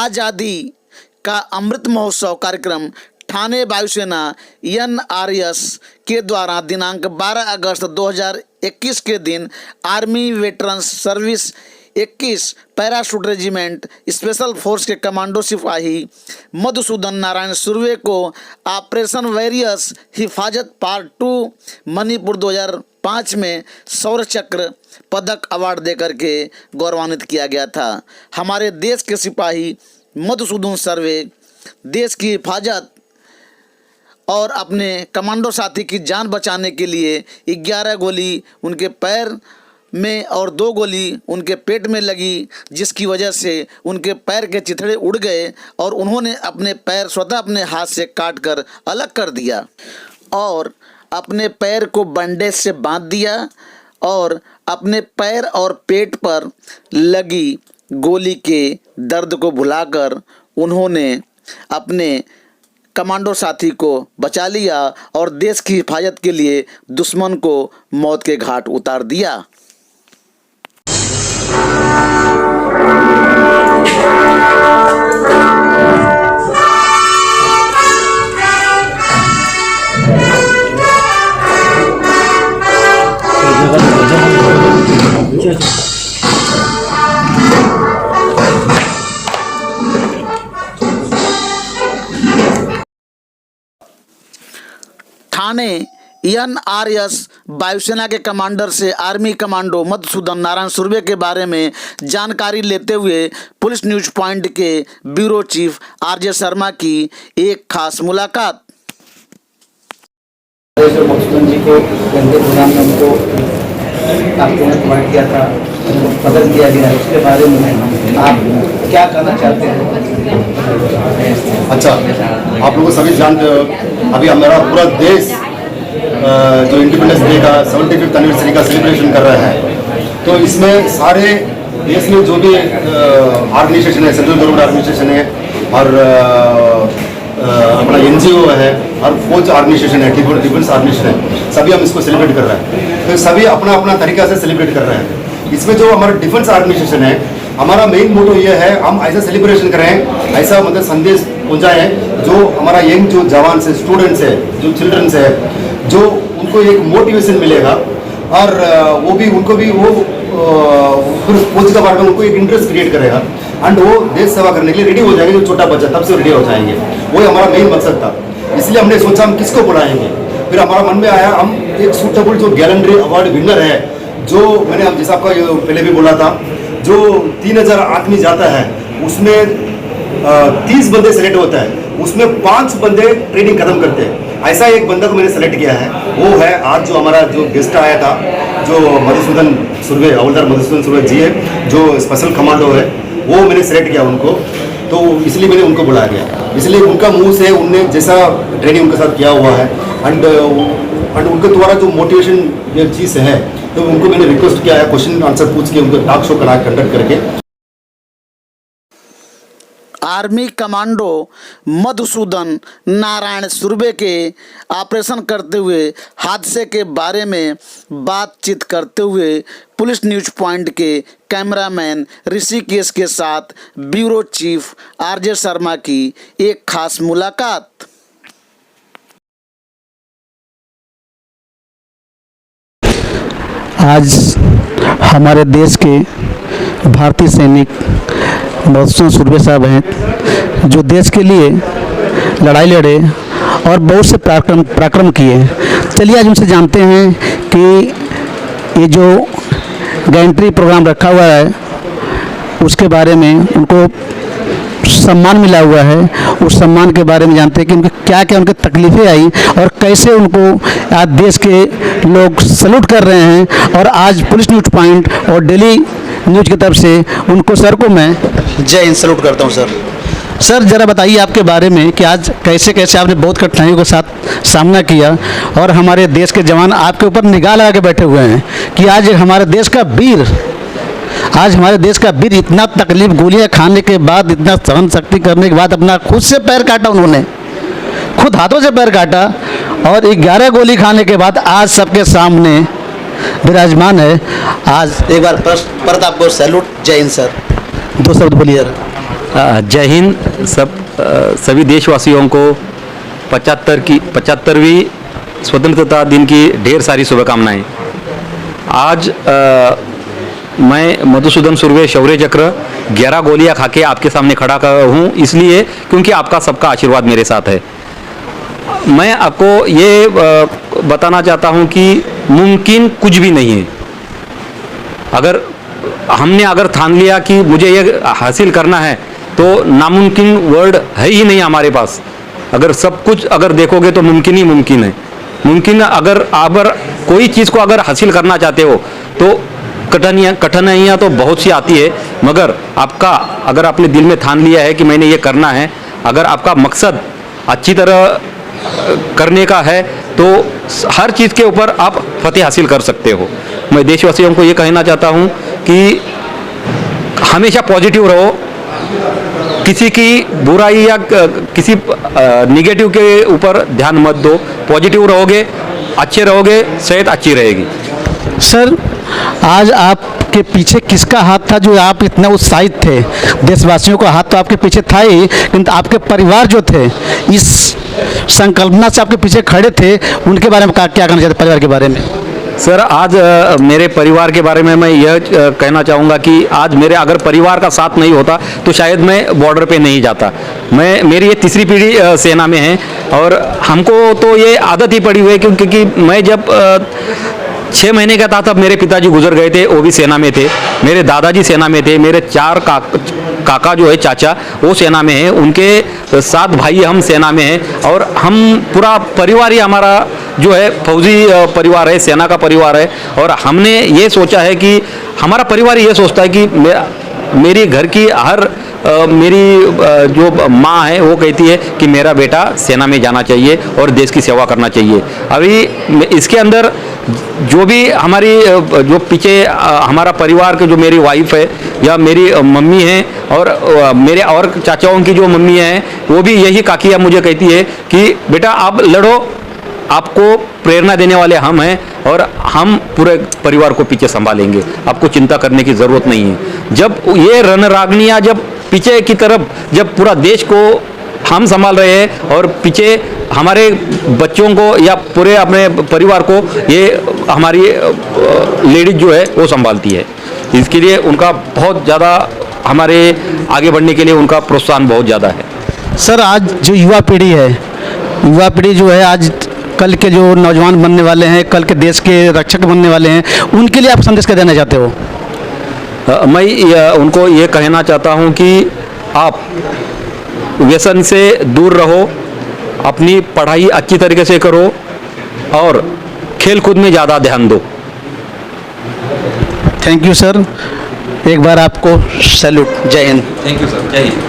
आज़ादी का अमृत महोत्सव कार्यक्रम ठाणे वायुसेना NRS के द्वारा दिनांक 12 अगस्त 2021 के दिन army veterans service 21 parachute regiment special force के कमांडो सिपाही मधुसूदन नारायण सुर्वे को ऑपरेशन वॉरियर्स हिफाजत पार्ट 2 मणिपुर 2005 में शौर्य चक्र पदक अवार्ड देकर के गौरवान्वित किया गया था। हमारे देश के सिपाही मधुसूदन सुर्वे देश की हिफाजत और अपने कमांडो साथी की जान बचाने के लिए 11 गोली उनके पैर में और 2 गोली उनके पेट में लगी, जिसकी वजह से उनके पैर के चिथड़े उड़ गए और उन्होंने अपने पैर स्वतः अपने हाथ से काट कर अलग कर दिया और अपने पैर को बैंडेज से बांध दिया और अपने पैर और पेट पर लगी गोली के दर्द को भुलाकर उन्होंने अपने कमांडो साथी को बचा लिया और देश की हिफाजत के लिए दुश्मन को मौत के घाट उतार दिया। ठाणे NRS वायुसेना के कमांडर से आर्मी कमांडो मधुसूदन नारायण सुर्वे के बारे में जानकारी लेते हुए पुलिस न्यूज पॉइंट के ब्यूरो चीफ RJ शर्मा की एक खास मुलाकात। मधुसूदन जी को गंदे प्रोग्राम में उनको किया था, उनको पदक दिया गया, उसके बारे में आप क्या कहना चाहते हैं? अच्छा, आप लोग सभी जानते हो अभी हमारा पूरा देश जो इंडिपेंडेंस डे का 75th एनिवर्सरी का सेलिब्रेशन कर रहा है, तो इसमें सारे देश में जो भी ऑर्गेनाइजेशन है, सेंट्रल गवर्नमेंट ऑर्गेनाइजेशन है और अपना NGO है और फौज ऑर्गेनाइजेशन है, डिफेंस ऑर्गेनाइजेशन है, सभी हम इसको सेलिब्रेट कर रहे हैं। तो सभी अपना अपना तरीका से सेलिब्रेट कर रहे हैं। इसमें जो हमारा डिफेंस ऑर्गेनाइजेशन है, हमारा मेन मोटो ये है हम ऐसा सेलिब्रेशन करें, ऐसा मतलब संदेश पहुंचाएं जो हमारा यंग जो जवान से स्टूडेंट्स है, जो चिल्ड्रंस है, जो उनको एक मोटिवेशन मिलेगा और वो भी उनको भी वो फिर फौज का बारे में उनको एक इंटरेस्ट क्रिएट करेगा एंड वो देश सेवा करने के लिए रेडी हो जाएंगे। जो छोटा बच्चा तब से रेडी हो जाएंगे, वो हमारा मेन मकसद था। इसलिए हमने सोचा हम किसको बुलाएंगे, फिर हमारा मन में आया हम एक सूटेबल जो गैलेंट्री अवार्ड विनर है, जो मैंने अब जैसा आपका पहले भी बोला था, जो 3000 आदमी जाता है उसमें 30 बंदे सेलेक्ट होता है, उसमें 5 बंदे ट्रेनिंग खत्म करते हैं। ऐसा एक बंदा को मैंने सेलेक्ट किया है, वो है आज जो हमारा जो गेस्ट आया था, जो मधुसूदन सुर्वे, हवलदार मधुसूदन सुर्वे जी है, जो स्पेशल कमांडो है, वो मैंने सेलेक्ट किया उनको, तो इसलिए मैंने उनको बुलाया गया। इसलिए उनका मुंह से उनने जैसा ट्रेनिंग उनके साथ किया हुआ है एंड उनके द्वारा जो मोटिवेशन ये चीज़ है, तो उनको मैंने रिक्वेस्ट किया है क्वेश्चन आंसर पूछ के उनको टॉक शो कंडक्ट करके। आर्मी कमांडो मधुसूदन नारायण सुर्वे के ऑपरेशन करते हुए हादसे के बारे में बातचीत करते हुए पुलिस न्यूज पॉइंट के कैमरामैन ऋषिकेश के साथ ब्यूरो चीफ RJ शर्मा की एक खास मुलाकात। आज हमारे देश के भारतीय सैनिक मधुसूदन सुर्वे साहब हैं, जो देश के लिए लड़ाई लड़े और बहुत से पराक्रम किए। चलिए आज उनसे जानते हैं कि ये जो गैलेंट्री प्रोग्राम रखा हुआ है उसके बारे में, उनको सम्मान मिला हुआ है, उस सम्मान के बारे में जानते हैं कि उनके क्या क्या उनकी तकलीफ़ें आई और कैसे उनको आज देश के लोग सैल्यूट कर रहे हैं। और आज पुलिस न्यूज पॉइंट और डेली न्यूज की तरफ से उनको सर को मैं जय हिंद सैल्यूट करता हूं। सर ज़रा बताइए आपके बारे में कि आज कैसे कैसे आपने बहुत कठिनाइयों के साथ सामना किया और हमारे देश के जवान आपके ऊपर निगाह लगा के बैठे हुए हैं कि आज हमारे देश का वीर, आज हमारे देश का वीर इतना तकलीफ, गोलियां खाने के बाद, इतना सहन शक्ति करने के बाद अपना खुद से पैर काटा, उन्होंने खुद हाथों से पैर काटा और 11 गोली खाने के बाद आज सबके सामने विराजमान है। आज एक बार परत आपको सैल्यूट, जय हिंद सर। 2 शब्द बोलिए। जय हिंद सभी देशवासियों को 75वीं स्वतंत्रता दिन की ढेर सारी शुभकामनाएं। आज मैं मधुसूदन सुर्वे शौर्य चक्र 11 गोलियां खा के आपके सामने खड़ा हूँ, इसलिए क्योंकि आपका सबका आशीर्वाद मेरे साथ है। मैं आपको ये बताना चाहता हूँ कि मुमकिन कुछ भी नहीं है। अगर हमने ठान लिया कि मुझे ये हासिल करना है तो नामुमकिन वर्ड है ही नहीं हमारे पास। अगर सब कुछ देखोगे तो मुमकिन ही मुमकिन है। मुमकिन अगर कोई चीज़ को हासिल करना चाहते हो तो कठिनाइयाँ तो बहुत सी आती है, मगर आपने दिल में ठान लिया है कि मैंने ये करना है, अगर आपका मकसद अच्छी तरह करने का है तो हर चीज़ के ऊपर आप फतेह हासिल कर सकते हो। मैं देशवासियों को ये कहना चाहता हूँ कि हमेशा पॉजिटिव रहो, किसी की बुराई या किसी निगेटिव के ऊपर ध्यान मत दो। पॉजिटिव रहोगे, अच्छे रहोगे, सेहत अच्छी रहेगी। सर, आज आपके पीछे किसका हाथ था जो आप इतना उत्साहित थे? देशवासियों का हाथ तो आपके पीछे था ही, किंतु आपके परिवार जो थे इस संकल्पना से आपके पीछे खड़े थे, उनके बारे में क्या कहना चाहते, परिवार के बारे में? सर, आज मेरे परिवार के बारे में मैं यह कहना चाहूँगा कि आज मेरे अगर परिवार का साथ नहीं होता तो शायद मैं बॉर्डर पे नहीं जाता। मेरी ये तीसरी पीढ़ी सेना में है और हमको तो ये आदत ही पड़ी हुई है, क्योंकि मैं जब 6 महीने का था तब मेरे पिताजी गुजर गए थे, वो भी सेना में थे। मेरे दादाजी सेना में थे, मेरे 4 काका जो है चाचा वो सेना में है, उनके 7 भाई हम सेना में हैं और हम पूरा परिवार ही हमारा जो है फौजी परिवार है, सेना का परिवार है। और हमने ये सोचा है कि हमारा परिवार ये सोचता है कि मेरी घर की मेरी जो माँ है वो कहती है कि मेरा बेटा सेना में जाना चाहिए और देश की सेवा करना चाहिए। अभी इसके अंदर जो भी हमारी जो पीछे हमारा परिवार के जो मेरी वाइफ है या मेरी मम्मी है और मेरे और चाचाओं की जो मम्मी है वो भी यही काकिया मुझे कहती है कि बेटा आप लड़ो, आपको प्रेरणा देने वाले हम हैं और हम पूरे परिवार को पीछे संभालेंगे, आपको चिंता करने की ज़रूरत नहीं है। जब ये रणरागनियाँ जब पीछे की तरफ जब पूरा देश को हम संभाल रहे हैं और पीछे हमारे बच्चों को या पूरे अपने परिवार को ये हमारी लेडीज जो है वो संभालती है, इसके लिए उनका बहुत ज़्यादा हमारे आगे बढ़ने के लिए उनका प्रोत्साहन बहुत ज़्यादा है। सर, आज जो युवा पीढ़ी जो है, आज कल के जो नौजवान बनने वाले हैं, कल के देश के रक्षक बनने वाले हैं, उनके लिए आप संदेश क्या देना चाहते हो? मैं उनको ये कहना चाहता हूँ कि आप व्यसन से दूर रहो, अपनी पढ़ाई अच्छी तरीके से करो और खेल कूद में ज़्यादा ध्यान दो। थैंक यू सर, एक बार आपको सैल्यूट। जय हिंद। थैंक यू सर, जय हिंद।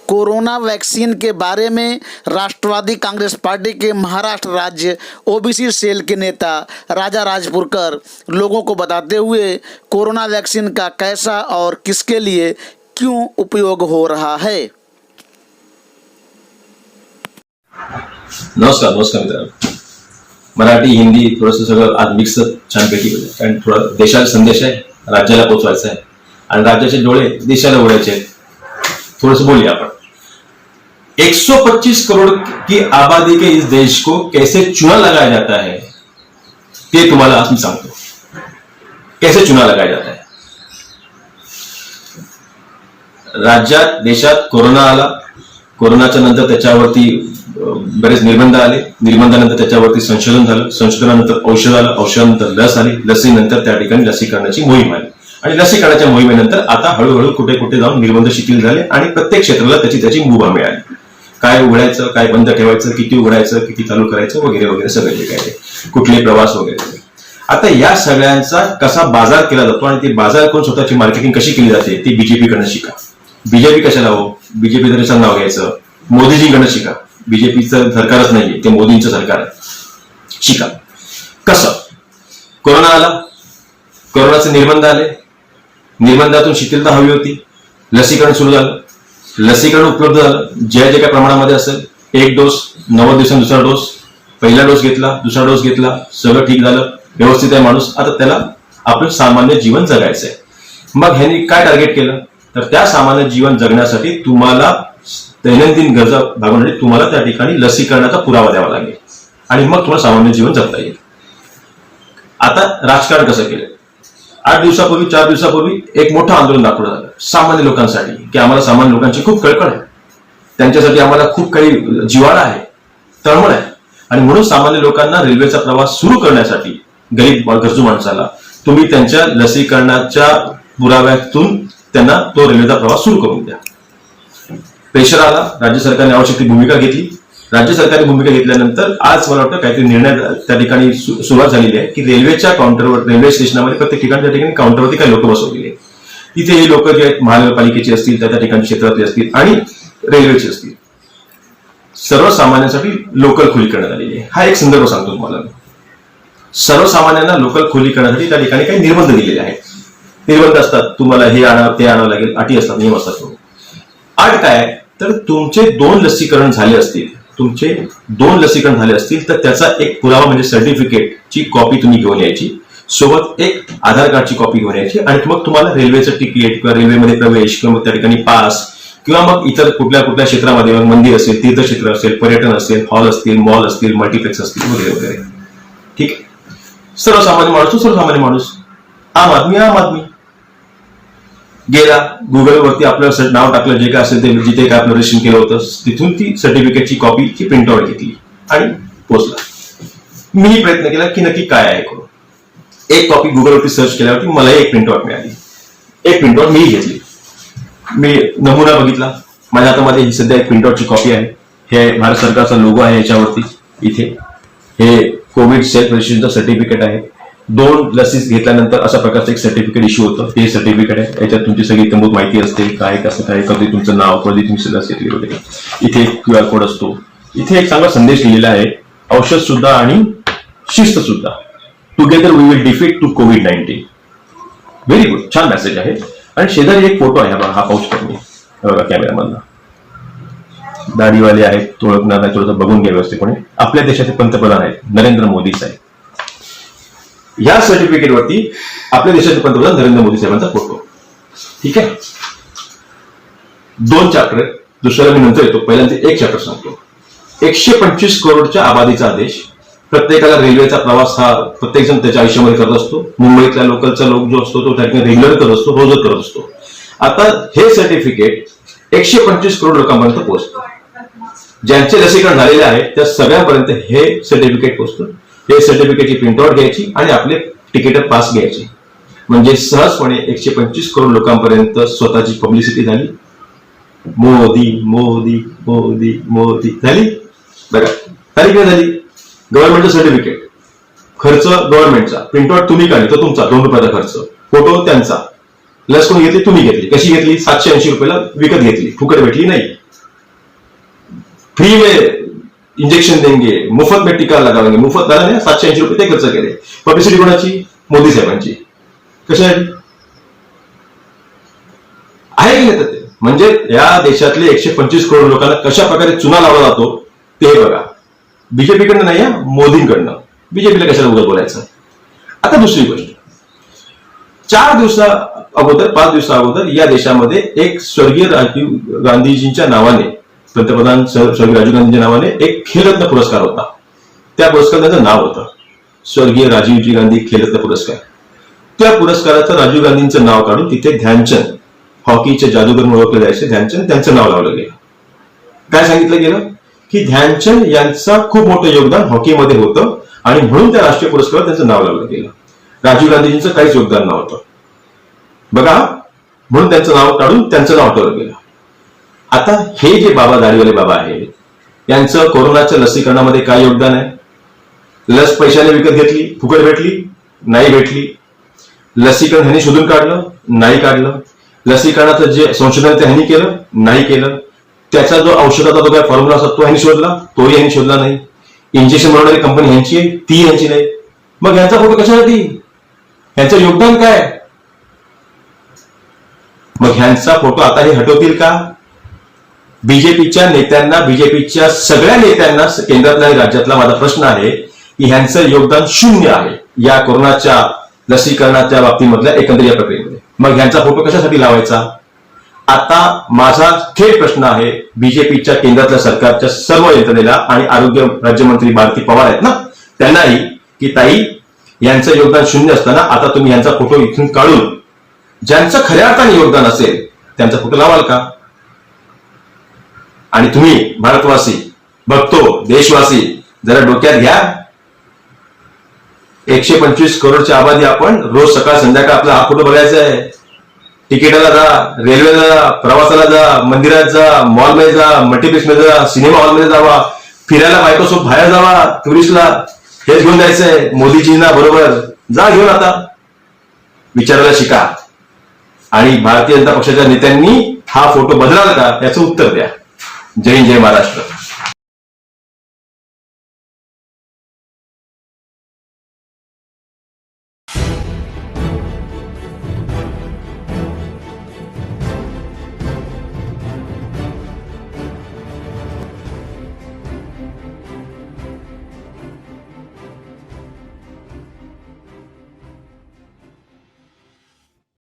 कोरोना वैक्सीन के बारे में राष्ट्रवादी कांग्रेस पार्टी के महाराष्ट्र राज्य ओबीसी सेल के नेता राजा राजपुरकर लोगों को बताते हुए कोरोना वैक्सीन का कैसा और किसके लिए क्यों उपयोग हो रहा है। नमस्कार मित्रांनो, मराठी हिंदी थोडंसं सगळं आज मिक्स छानपैकी होतं, कारण थोडा देशाला संदेश आहे, राज्याला पोहोचवायचा आहे आणि राज्याचे डोळे देशाला उघडायचे आहेत। थोडंसं बोलिए आपण। 125 करोड़ की आबादी के इस देश को कैसे चुना लगाया जाता है ते तुम्हाला आज मी सांगतो, कैसे चुना लगाया जाता है। राज्यात देशात कोरोना आला, कोरोनाच्या नंतर त्याच्यावरती बरेच निर्बंध आले, निर्बंधानंतर त्याच्यावरती संशोधन झालं, संशोधनानंतर औषध आलं, औषधानंतर लस आली, लसीनंतर त्या ठिकाणी लसीकरणाची मोहीम आली आणि लसीकरणाच्या मोहिमेनंतर आता हळूहळू कुठे कुठे जाऊन निर्बंध शिथिल झाले आणि प्रत्येक क्षेत्राला त्याची मुभा मिळाली। काय उघडायचं, काय बंद ठेवायचं, किती उघडायचं, किती चालू करायचं वगैरे वगैरे सगळे जे काय कुठले प्रवास वगैरे। आता या सगळ्यांचा कसा बाजार केला जातो आणि ते बाजार करून स्वतःची मार्केटिंग कशी केली जाते ती बीजेपीकडनं शिका। बीजेपी कशाला हो, बीजेपी तरी नाव घ्यायचं, मोदीजीकडनं शिका। बीजेपीचं सरकारच नाहीये, ते मोदींचं सरकार आहे, शिका। कसं कोरोना आला, कोरोनाचे निर्बंध आले, निर्बंधातून शिथिलता हवी होती, लसीकरण सुरू झालं, लसीकरण उपलब्ध झालं, जे काय प्रमाणामध्ये असेल, 1 डोस 90 दिवसांनी दुसरा डोस, पहिला डोस घेतला, दुसरा डोस घेतला, सगळं ठीक झालं, व्यवस्थित आहे माणूस, आता त्याला आपलं सामान्य जीवन जगायचंय। मग ह्यांनी काय टार्गेट केलं, तर त्या सामान्य जीवन जगण्यासाठी तुम्हाला दैनंदिन गरजा भागवण्यासाठी तुम्हाला त्या ठिकाणी लसीकरणाचा पुरावा द्यावा लागेल आणि मग तुम्हाला सामान्य जीवन जगता येईल. आता राजकारण कसं केलं? 4 दिवसापूर्वी एक मोठं आंदोलन दाखवलं झालं सामान्य लोकांसाठी, की आम्हाला सामान्य लोकांची खूप कळकळ आहे, त्यांच्यासाठी आम्हाला खूप काही जिव्हाळा आहे, तळमळ आहे, आणि म्हणून सामान्य लोकांना रेल्वेचा प्रवास सुरू करण्यासाठी गरीब गरजू माणसाला तुम्ही त्यांच्या लसीकरणाच्या पुराव्यातून त्यांना तो रेल्वेचा प्रवास सुरू करून द्या. प्रेशर आला, राज्य सरकारने आवश्यक ती भूमिका घेतली. राज्य सरकारने भूमिका घेतल्यानंतर आज मला वाटतं काहीतरी निर्णय त्या ठिकाणी सुरुवात झालेली आहे की रेल्वेच्या काउंटरवर, रेल्वे स्टेशनामध्ये प्रत्येक ठिकाणी काउंटरवरती काही लोक बसवलेली आहेत. तिथे हे लोक जे आहेत महानगरपालिकेचे असतील, त्या ठिकाणी क्षेत्रातले असतील आणि रेल्वेचे असतील, सर्वसामान्यांसाठी लोकल खुली करण्यात आलेली आहे. हा एक संदर्भ सांगतो तुम्हाला. सर्वसामान्यांना लोकल खुली करण्यासाठी त्या ठिकाणी काही निर्बंध दिलेले आहेत. निर्बंध असतात, तुम्हाला हे आणावं ते आणावं लागेल, अटी असतात, नियम असतात. अट काय? तर तुमचे 2 लसीकरण झाले असतील तर त्याचा एक पुरावा म्हणजे सर्टिफिकेटची कॉपी तुम्ही घेऊन यायची, सोबत एक आधार कार्डची कॉपी घेऊन यायची, आणि मग तुम्हाला रेल्वेचं तिकीट किंवा रेल्वेमध्ये प्रवेश किंवा त्या ठिकाणी पास किंवा मग इतर कुठल्या क्षेत्रामध्ये मंदिर असेल, तीर्थक्षेत्र असेल, पर्यटन असेल, हॉल असतील, मॉल असतील, मल्टिप्लेक्स असतील वगैरे वगैरे. ठीक आहे. सर्वसामान्य माणूस, आम आदमी गेला, गुगलवरती आपलं नाव टाकलं, जे काय असेल ते, जिथे काय आपलं रजिस्ट्रेशन केलं होतं, तिथून ती सर्टिफिकेटची कॉपीची प्रिंटआउट घेतली आणि पोचला. मीही प्रयत्न केला की नक्की काय आहे करून. एक कॉपी गुगलवरती सर्च केल्यावरती मला एक प्रिंटआउट मिळाली. एक प्रिंटआउट मी घेतली, मी नमुना बघितला. माझ्या हातामध्ये ही सध्या एक प्रिंटआउटची कॉपी आहे. हे भारत सरकारचा लोगो आहे याच्यावरती. इथे हे कोविड सेल्फ रजिस्ट्रेशनचं सर्टिफिकेट आहे. 2 लसी घेतल्यानंतर अशा प्रकारचं एक सर्टिफिकेट इश्यू होतं. हे सर्टिफिकेट आहे. याच्यात तुमची सगळी इत्यंभूत माहिती असते, काय कसं काय, कधी तुमचं नाव, कधी तुमची लस घेतली वगैरे. इथे QR कोड असतो. इथे एक चांगला संदेश लिहिलेला आहे, औषध सुद्धा आणि शिस्त सुद्धा. Together we will defeat to कोविड-19. व्हेरी गुड, छान मेसेज आहे. आणि शेजारी एक फोटो आहे, हा पाहू शकतो मी बघा कॅमेरामधला. दाढीवाले आहेत, तो ओळखणार नाही, थोडंसं बघून घ्या व्यवस्थितपणे. आपल्या देशाचे पंतप्रधान आहेत नरेंद्र मोदी साहेब. या सर्टिफिकेटवरती आपल्या देशाचे पंतप्रधान नरेंद्र मोदी साहेबांचा फोटो. ठीक आहे. 2 चॅप्टर आहेत, दुसऱ्याला मी नंतर येतो. पहिल्यांदा एक चॅप्टर सांगतो. 125 करोडच्या आबादीचा देश. प्रत्येकाला रेल्वेचा प्रवास हा प्रत्येक जण त्याच्या आयुष्यामध्ये करत असतो. मुंबईतला लोकलचा लोक जो असतो तो त्या ठिकाणी रेग्युलर करत असतो, रोजच करत असतो. आता हे सर्टिफिकेट 125 करोड लोकांपर्यंत पोहोचतं. ज्यांचे लसीकरण झालेले आहे त्या सगळ्यांपर्यंत हे सर्टिफिकेट पोहोचतं. हे सर्टिफिकेटची प्रिंटआउट घ्यायची आणि आपले तिकीट पास घ्यायचे, म्हणजे सहजपणे 125 करोड लोकांपर्यंत स्वतःची पब्लिसिटी झाली. मोदी मोदी मोदी मोदी झाली. बघा झाली किंवा झाली. गव्हर्नमेंटचं सर्टिफिकेट, खर्च गव्हर्नमेंटचा, प्रिंटआउट तुम्ही काढली तो तुमचा, 2 रुपयाचा खर्च, फोटो त्यांचा. लस कोणी घेतली? तुम्ही घेतली. कशी घेतली? 780 रुपयाला विकत घेतली, फुकट भेटली नाही. फ्री में इंजेक्शन देंगे, मुफ्त में टीका लगावेंगे, मुफ्त झाला नाही, 780 रुपये ते खर्च केले. पब्लिसिटी कोणाची? मोदी साहेबांची. कशासाठी आहे की नाही? म्हणजे या देशातले 125 करोड लोकांना कशा प्रकारे चुना लावला जातो ते बघा. बीजेपीकडनं नाही, मोदींकडनं. बीजेपीला कशाला उगाच बोलायचं. आता दुसरी गोष्ट, 5 दिवसा अगोदर या देशामध्ये एक स्वर्गीय राजीव गांधीजींच्या नावाने, पंतप्रधान स्वर्गीय राजीव गांधींच्या नावाने एक खेलरत्न पुरस्कार होता. त्या पुरस्काराचं नाव होतं स्वर्गीय राजीवजी गांधी खेलरत्न पुरस्कार. त्या पुरस्काराचं राजीव गांधींचं नाव काढून तिथे ध्यानचंद, हॉकीचे जादूगर म्हणून ओळखले जायचे ध्यानचंद, त्यांचं नाव लावलं गेलं. काय सांगितलं गेलं की ध्यानचंद यांचा खूप मोठं योगदान हॉकीमध्ये होतं आणि म्हणून त्या राष्ट्रीय पुरस्कारावर त्यांचं नाव लावलं गेलं. राजीव गांधीजींचं काहीच योगदान नव्हतं बघा, म्हणून त्यांचं नाव काढून त्यांचं नाव हटवलं गेलं. आता हे जे बाबा, दाढीवाले बाबा आहेत, यांचं कोरोनाच्या लसीकरणामध्ये काय योगदान आहे? लस पैशाने विकत घेतली, फुकट भेटली? नाही भेटली. लसीकरण ह्यांनी शोधून काढलं? नाही काढलं. लसीकरणाचं जे संशोधन ते ह्यांनी केलं? नाही केलं. त्याचा जो औषधाचा जो काय फॉर्म्युला असतो तो ह्यांनी शोधला? तोही ह्यांनी शोधला नाही. इंजेक्शन बनवणारी कंपनी ह्यांची आहे, ती ह्यांची नाही. मग ह्यांचा फोटो कशासाठी? ह्यांचं योगदान काय? मग ह्यांचा फोटो आता हे हटवतील का? बीजेपीच्या नेत्यांना, बीजेपीच्या सगळ्या नेत्यांना केंद्रातल्या आणि राज्यातला माझा प्रश्न आहे की ह्यांचं योगदान 0 आहे या कोरोनाच्या लसीकरणाच्या बाबतीमधल्या एकंदर या प्रक्रियेमध्ये. मग ह्यांचा फोटो कशासाठी लावायचा? आता माझा थेट प्रश्न आहे बीजेपीच्या केंद्रातल्या सरकारच्या सर्व यंत्रणेला आणि आरोग्य राज्यमंत्री भारती पवार आहेत ना त्यांनाही, की ताई यांचं योगदान शून्य असताना आता तुम्ही यांचा फोटो इथून काढून ज्यांचं खऱ्या अर्थाने योगदान असेल त्यांचा फोटो लावाल का? आणि तुम्ही भारतवासी, बघतो देशवासी, जरा डोक्यात घ्या. 125 करोडची आबादी आपण, रोज सकाळ संध्याकाळ आपला हा फोटो बघायचा आहे. तिकिटाला जा, रेल्वेला जा, प्रवासाला जा, मंदिरात जा, मॉलमध्ये जा, मल्टीप्लेक्समध्ये जा, सिनेमा हॉलमध्ये जावा, फिरायला बायकोसोबत बाहेर जावा, टुरिस्टला हेच घेऊन जायचंय, मोदीजींना बरोबर जा घेऊन. आता विचारायला शिका. आणि भारतीय जनता पक्षाच्या नेत्यांनी हा फोटो बदलाल का याचं उत्तर द्या. जय हिंद, जय महाराष्ट्र.